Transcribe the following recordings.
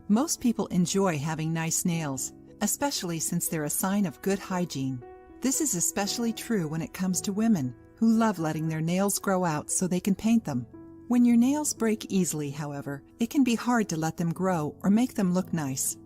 Most people enjoy having nice nails, especially since they're a sign of good hygiene. This is especially true when it comes to women, who love letting their nails grow out so they can paint them. When your nails break easily, however, it can be hard to let them grow or make them look nice.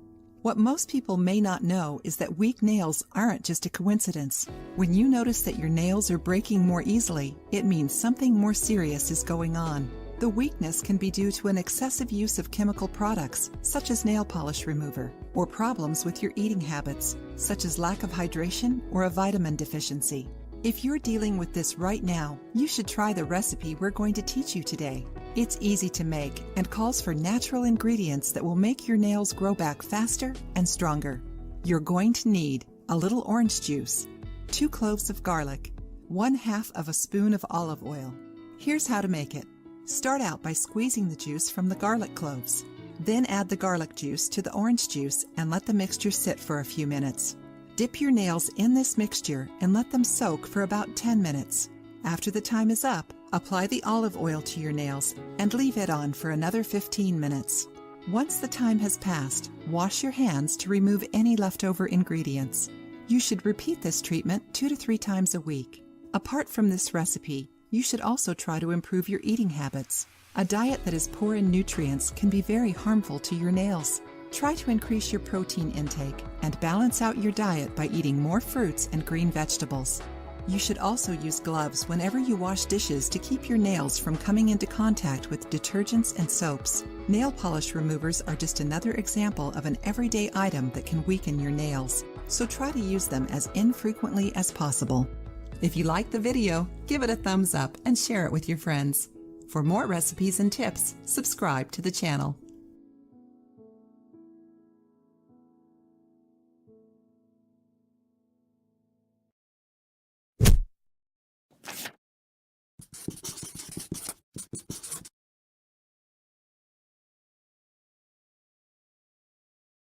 What most people may not know is that weak nails aren't just a coincidence. When you notice that your nails are breaking more easily, it means something more serious is going on. The weakness can be due to an excessive use of chemical products, such as nail polish remover, or problems with your eating habits, such as lack of hydration or a vitamin deficiency. If you're dealing with this right now, you should try the recipe we're going to teach you today. It's easy to make and calls for natural ingredients that will make your nails grow back faster and stronger. You're going to need a little orange juice, 2 cloves of garlic, 1/2 of a spoon of olive oil. Here's how to make it. Start out by squeezing the juice from the garlic cloves. Then add the garlic juice to the orange juice and let the mixture sit for a few minutes. Dip your nails in this mixture and let them soak for about 10 minutes. After the time is up, apply the olive oil to your nails and leave it on for another 15 minutes. Once the time has passed, wash your hands to remove any leftover ingredients. You should repeat this treatment 2 to 3 times a week. Apart from this recipe, you should also try to improve your eating habits. A diet that is poor in nutrients can be very harmful to your nails. Try to increase your protein intake and balance out your diet by eating more fruits and green vegetables. You should also use gloves whenever you wash dishes to keep your nails from coming into contact with detergents and soaps. Nail polish removers are just another example of an everyday item that can weaken your nails, so try to use them as infrequently as possible. If you like the video, give it a thumbs up and share it with your friends. For more recipes and tips, subscribe to the channel.